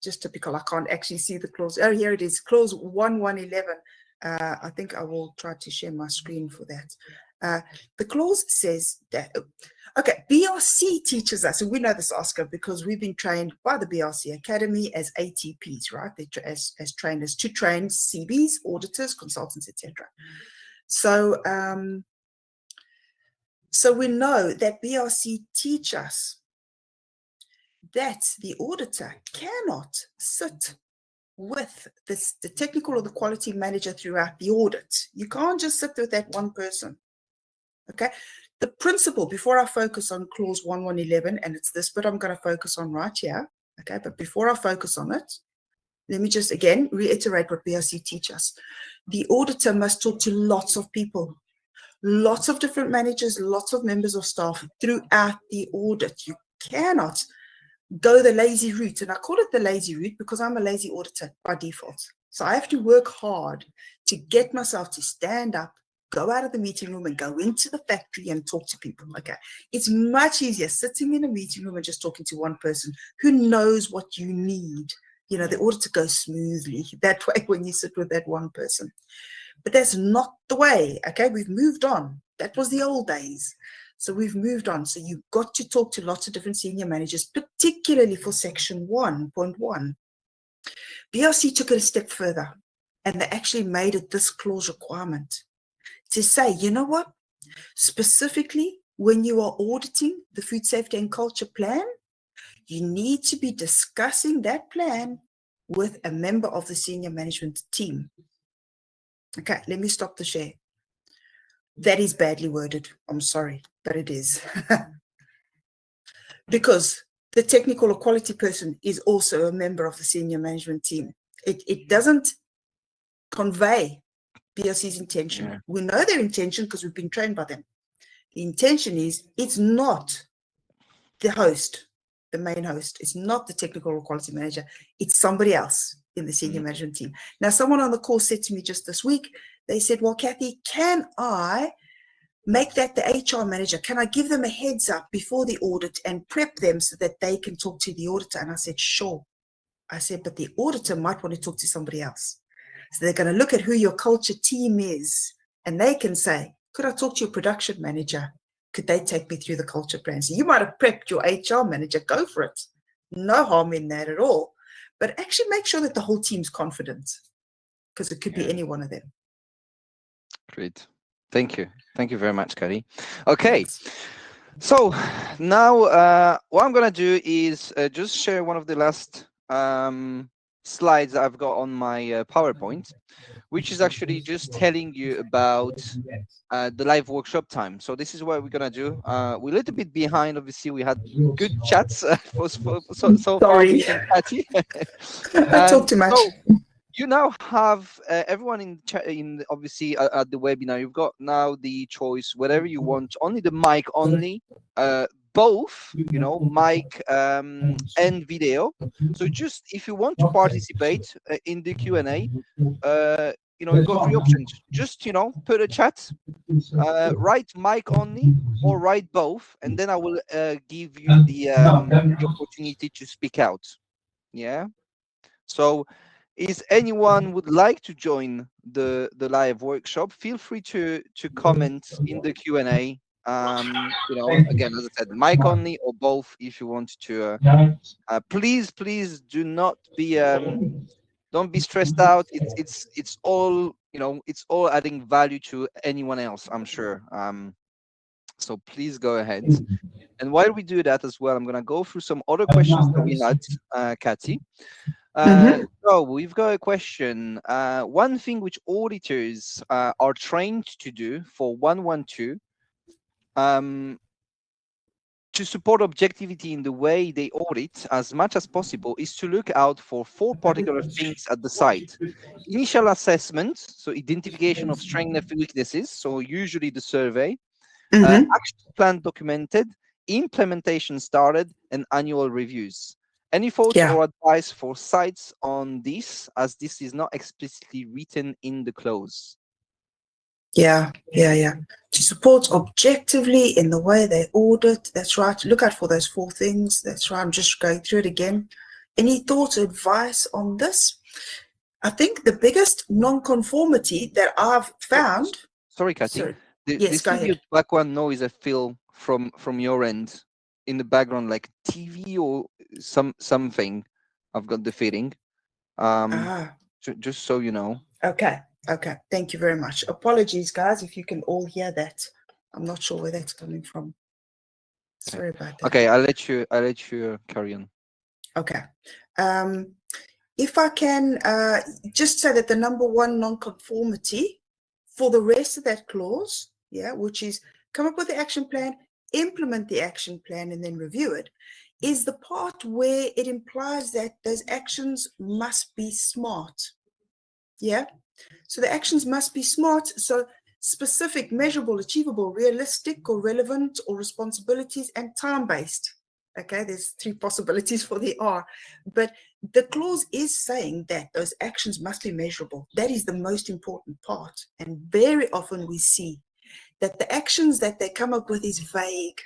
just typical, I can't actually see the clause. Oh, here it is, clause 1111. I think I will try to share my screen for that. The clause says that, okay, BRC teaches us, and we know this, Oscar, because we've been trained by the BRC Academy as ATPs, right? As trainers to train CBs, auditors, consultants, etc. So, so we know that BRC teach us that the auditor cannot sit with the technical or the quality manager throughout the audit. You can't just sit with that one person. Okay, the principle, before I focus on clause 1111, and it's this bit I'm going to focus on right here. Okay, but before I focus on it, let me just again reiterate what BRC teach us. The auditor must talk to lots of people, lots of different managers, lots of members of staff throughout the audit. You cannot go the lazy route, and I call it the lazy route because I'm a lazy auditor by default. So I have to work hard to get myself to stand up, go out of the meeting room and go into the factory and talk to people. Okay, it's much easier sitting in a meeting room and just talking to one person who knows what you need. You know, the audit goes smoothly that way when you sit with that one person. But that's not the way. Okay, we've moved on. That was the old days. So we've moved on. So you've got to talk to lots of different senior managers, particularly for section 1.1. BRC took it a step further, and they actually made it this clause requirement to say, you know what, specifically when you are auditing the food safety and culture plan, you need to be discussing that plan with a member of the senior management team. Okay, let me stop the share. That is badly worded. I'm sorry, but it is. Because the technical or quality person is also a member of the senior management team. It doesn't convey BRC's intention. Yeah. We know their intention because we've been trained by them. The intention is it's not the host, the main host. It's not the technical or quality manager. It's somebody else in the senior management team. Now, someone on the call said to me just this week, they said, well, Kathy, can I make that the HR manager? Can I give them a heads up before the audit and prep them so that they can talk to the auditor? And I said, sure. I said, but the auditor might want to talk to somebody else. So they're going to look at who your culture team is, and they can say, could I talk to your production manager? Could they take me through the culture plan? So you might have prepped your HR manager, go for it. No harm in that at all. But actually make sure that the whole team's confident, because it could be any one of them. Great. Thank you. Thank you very much, Kari. Okay. So now what I'm going to do is just share one of the last slides that I've got on my PowerPoint, which is actually just telling you about the live workshop time. So this is what we're going to do. We're a little bit behind. Obviously, we had good chats so far, me and Patty. I talk too much. So you now have everyone in obviously at the webinar. You've got now the choice, whatever you want, only the mic only, both, you know, mic and video. So just if you want to participate in the Q&A, you know, you've got three options. Just, you know, put a chat, write mic only, or write both, and then I will give you the opportunity to speak out. Yeah. So is anyone would like to join the live workshop, feel free to comment in the Q&A. You know, again, as I said, mic only or both if you want to. Please do not be don't be stressed out. It's all, you know, it's all adding value to anyone else, I'm sure. So please go ahead. And while we do that as well, I'm gonna go through some other questions that we had, Kathy. So we've got a question. One thing which auditors are trained to do for 112 to support objectivity in the way they audit as much as possible is to look out for 4 particular things at the site. Initial assessment, so identification of strengths and weaknesses, so usually the survey, action plan documented, implementation started, and annual reviews. Any thoughts or advice for sites on this, as this is not explicitly written in the clause? Yeah. To support objectively in the way they audit. That's right. Look out for those 4 things. That's right. I'm just going through it again. Any thoughts or advice on this? I think the biggest non-conformity that I've found. Sorry, Kathy. Sorry. There Yes, go seems to be ahead. a background noise I feel from your end in the background, like TV or something. I've got the feeling. Just so you know. Okay. Thank you very much. Apologies, guys, if you can all hear that. I'm not sure where that's coming from. Sorry about that. Okay, I'll let you carry on. Okay. If I can just say that the number 1 non-conformity for the rest of that clause, which is come up with the action plan, implement the action plan, and then review it, is the part where it implies that those actions must be smart. Yeah. So the actions must be smart. So specific, measurable, achievable, realistic or relevant or responsibilities, and time-based. Okay, there's 3 possibilities for the R. But the clause is saying that those actions must be measurable. That is the most important part. And very often we see that the actions that they come up with is vague.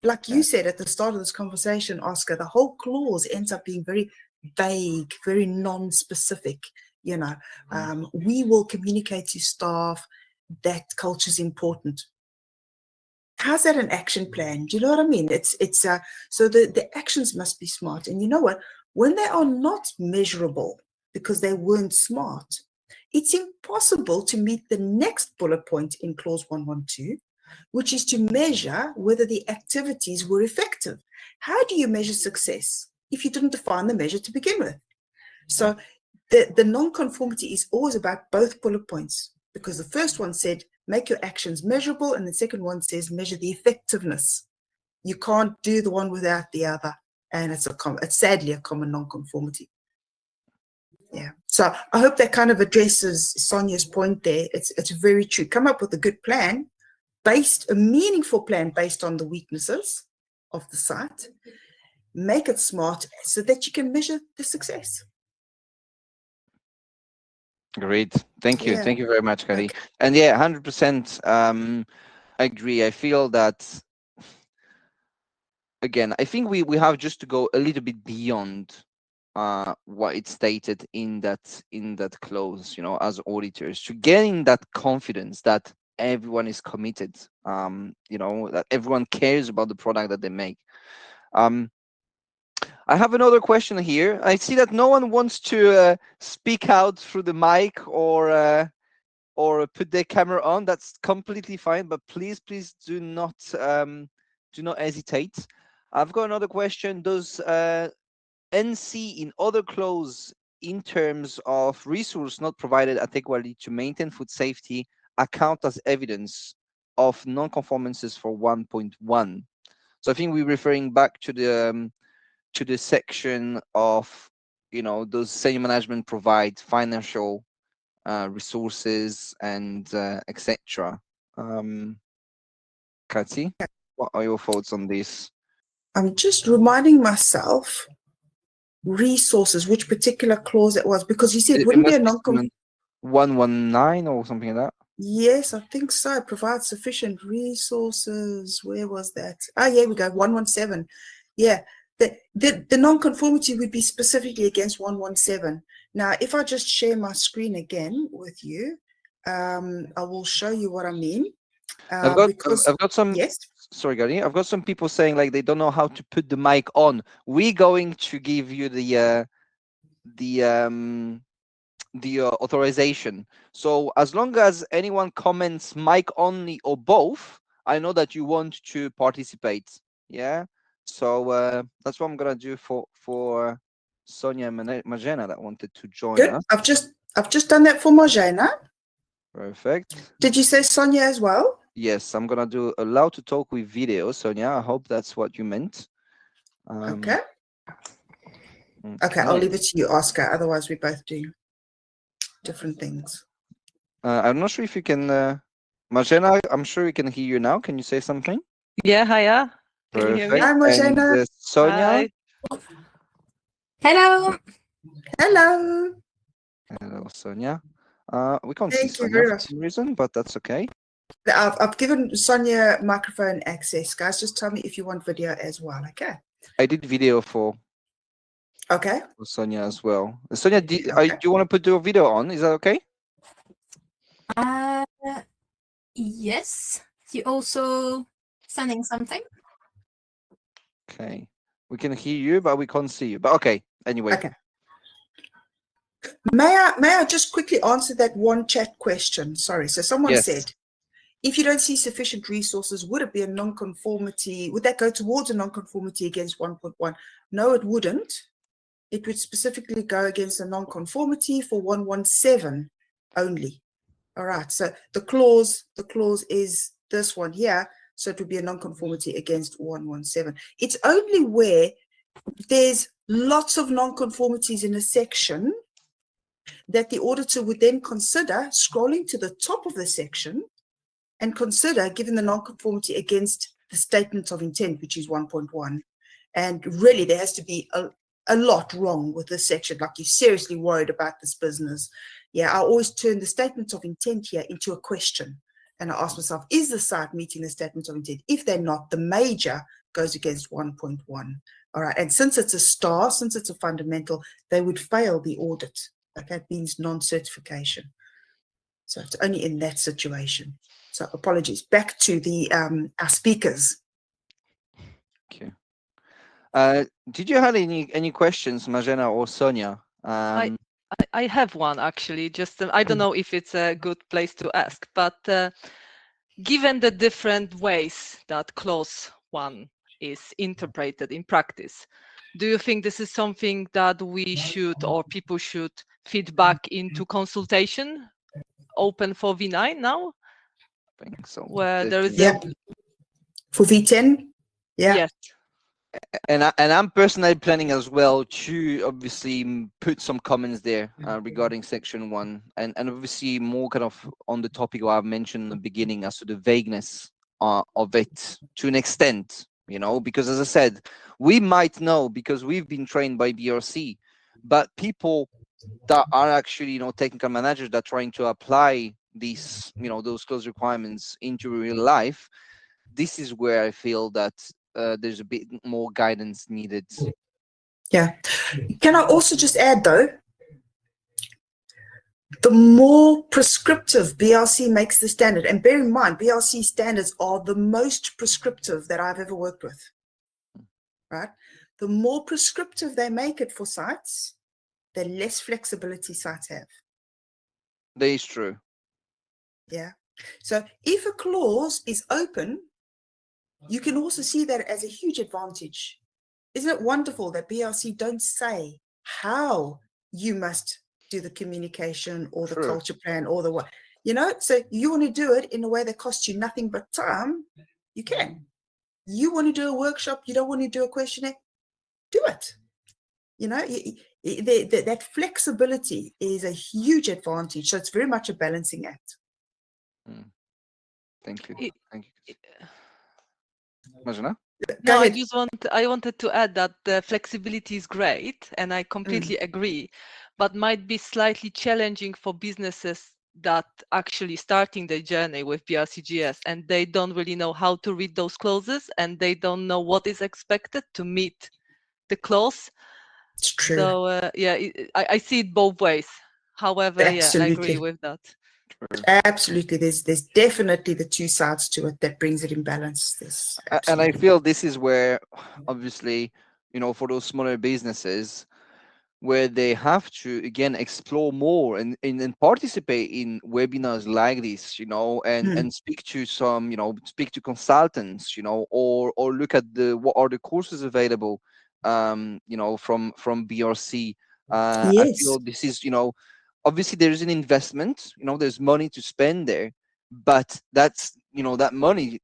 Like you said at the start of this conversation, Oscar, the whole clause ends up being very vague, very non-specific. You know, we will communicate to staff that culture is important. How's that an action plan? Do you know what I mean? So the actions must be smart. And you know what? When they are not measurable because they weren't smart, it's impossible to meet the next bullet point in clause 112, which is to measure whether the activities were effective. How do you measure success if you didn't define the measure to begin with? So the non-conformity is always about both bullet points, because the first one said make your actions measurable. And the second one says measure the effectiveness. You can't do the one without the other. And it's sadly a common non-conformity. Yeah. So I hope that kind of addresses Sonia's point there. It's very true. Come up with a good plan, a meaningful plan based on the weaknesses of the site. Make it smart so that you can measure the success. Great. Thank you. Yeah. Thank you very much, Kari. Okay. And yeah, 100% agree. I feel that, again, I think we have just to go a little bit beyond what it stated in that clause, as auditors, to gain that confidence that everyone is committed, that everyone cares about the product that they make. I have another question here. I see that no one wants to speak out through the mic or put their camera on. That's completely fine, but please do not hesitate. I've got another question. Does NC in other clause in terms of resource not provided adequately to maintain food safety account as evidence of non-conformances for 1.1? So I think we're referring back to the section of, does senior management provide financial resources and etc. Kati, what are your thoughts on this? I'm just reminding myself resources, which particular clause it was, because you said it wouldn't be a non-conformity. 119 or something like that. Yes, I think so. Provide sufficient resources. Where was that? Yeah, we go 117. Yeah, the non-conformity would be specifically against 117. Now, if I just share my screen again with you, I will show you what I mean. I've got some. Yes. Sorry, Gary. I've got some people saying like they don't know how to put the mic on. We're going to give you the authorization. So as long as anyone comments mic only or both, I know that you want to participate. Yeah. So that's what I'm gonna do for Sonia and Magena that wanted to join Good. us. I've just done that for Magena. Perfect. Did you say Sonia as well? Yes, I'm gonna do allow to talk with video, Sonia. I hope that's what you meant. Okay. Okay, I'll leave it to you, Oscar. Otherwise, we both do different things. I'm not sure if you can, Magena. I'm sure we can hear you now. Can you say something? Yeah, hiya. Can you hear me? Hi, Magena. And Sonia. Hi. Hello. Hello. Hello, Sonia. We can't see Thank you Sonia very for much. some reason, but that's okay. I've given Sonia microphone access. Guys, just tell me if you want video as well, okay? I did video for Sonia as well. Sonia, do you want to put your video on? Is that okay? Yes. You also sending something? Okay. We can hear you, but we can't see you. But okay. Anyway. Okay. May I just quickly answer that one chat question? Sorry. So someone said, if you don't see sufficient resources, would it be a non-conformity? Would that go towards a non-conformity against 1.1? No, it wouldn't. It would specifically go against a non-conformity for 117 only. All right. So the clause is this one here. So it would be a non-conformity against 117. It's only where there's lots of non-conformities in a section that the auditor would then consider scrolling to the top of the section and consider giving the non-conformity against the statement of intent, which is 1.1. And really, there has to be a lot wrong with this section. Like, you're seriously worried about this business. Yeah, I always turn the statement of intent here into a question. And I ask myself, is the site meeting the statement of intent? If they're not, the major goes against 1.1. All right. And since it's a star, since it's a fundamental, they would fail the audit. Okay, it means non-certification. So it's only in that situation. So apologies. Back to the our speakers. Okay. Did you have any questions, Magena or Sonia? I have one actually. Just I don't know if it's a good place to ask, but given the different ways that clause 1 is interpreted in practice, do you think this is something that we should or people should feed back into consultation open for V9 now? think so. where there is Yeah. For V10. Yeah. yes. And I'm personally planning as well to obviously put some comments there regarding section 1, and obviously more kind of on the topic I've mentioned in the beginning as to the vagueness of it to an extent, because as I said, we might know because we've been trained by BRC, but people that are actually technical managers that are trying to apply these those close requirements into real life, this is where I feel that there's a bit more guidance needed. Yeah. Can I also just add, though, the more prescriptive BRC makes the standard, and bear in mind, BRC standards are the most prescriptive that I've ever worked with, right? The more prescriptive they make it for sites, the less flexibility sites have. That is true. Yeah. So if a clause is open, you can also see that as a huge advantage. Isn't it wonderful that BRC don't say how you must do the communication or the True. culture plan or the what? So you want to do it in a way that costs you nothing but time, you can. You want to do a workshop, you don't want to do a questionnaire, do it. That flexibility is a huge advantage. So it's very much a balancing act. Thank you. It- Thank you. Marzena? Go No, ahead. I wanted to add that the flexibility is great, and I completely agree, but might be slightly challenging for businesses that actually starting their journey with BRCGS and they don't really know how to read those clauses and they don't know what is expected to meet the clause. It's true. So I see it both ways. However, yeah, I agree Absolutely. with that. True. Absolutely. There's definitely the two sides to it that brings it in balance. And I feel this is where, obviously, for those smaller businesses, where they have to again explore more and participate in webinars like this, and speak to speak to consultants, or look at what are the courses available, from BRC. I Yes. feel this is, obviously there's an investment, there's money to spend there, but that's, that money,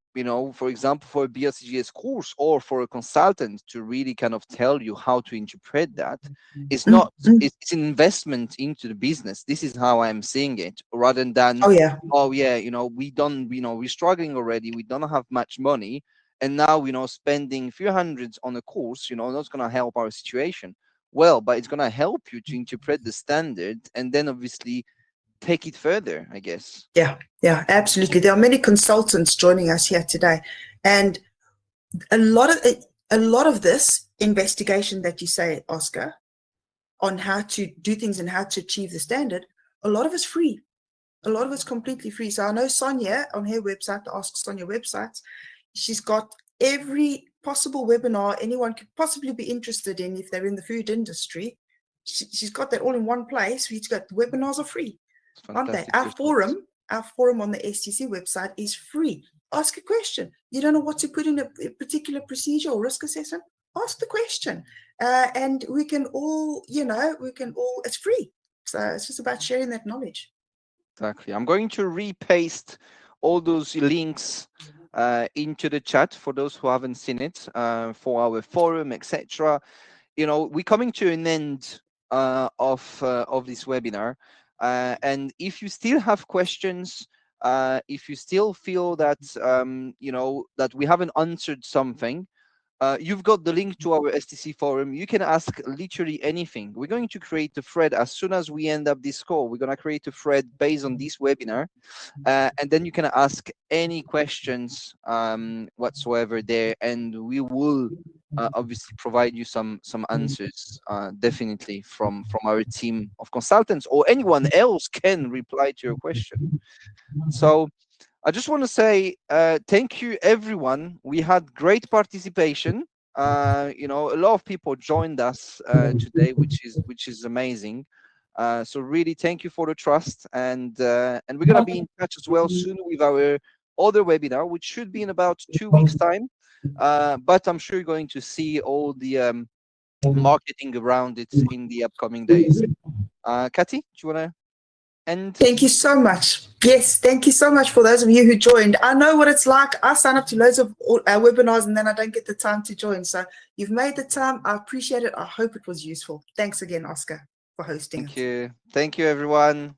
for example, for a BRCGS course or for a consultant to really kind of tell you how to interpret that, it's not, it's an investment into the business. This is how I'm seeing it, rather than, Oh yeah. we're struggling already, we don't have much money, and now, spending a few hundreds on a course, that's going to help our situation. Well, but it's going to help you to interpret the standard and then obviously take it further, I guess. Yeah, absolutely. There are many consultants joining us here today, and a lot of this investigation that you say, Oscar, on how to do things and how to achieve the standard, a lot of it's free. A lot of it's completely free. So I know Sonia on her website, the Ask Sonia website, she's got every possible webinar anyone could possibly be interested in if they're in the food industry. She's got that all in one place. We've got webinars are free, aren't they? Our forum on the STC website is free. Ask a question. You don't know what to put in a particular procedure or risk assessment? Ask the question, and we can all, it's free. So it's just about sharing that knowledge. Exactly. I'm going to repaste all those links into the chat for those who haven't seen it, for our forum, etc. We're coming to an end of this webinar, and if you still have questions, if you still feel that that we haven't answered something, you've got the link to our STC forum. You can ask literally anything. We're going to create a thread as soon as we end up this call. We're going to create a thread based on this webinar, and then you can ask any questions whatsoever there, and we will obviously provide you some answers, definitely from our team of consultants, or anyone else can reply to your question. So I just want to say thank you, everyone. We had great participation. A lot of people joined us today, which is amazing. So really, thank you for the trust, and we're gonna be in touch as well soon with our other webinar, which should be in about 2 weeks' time. But I'm sure you're going to see all the marketing around it in the upcoming days. Kathy, do you wanna end? Thank you so much. Yes, thank you so much for those of you who joined. I know what it's like. I sign up to loads of webinars and then I don't get the time to join. So you've made the time. I appreciate it. I hope it was useful. Thanks again, Oscar, for hosting. Thank you. Thank you, everyone.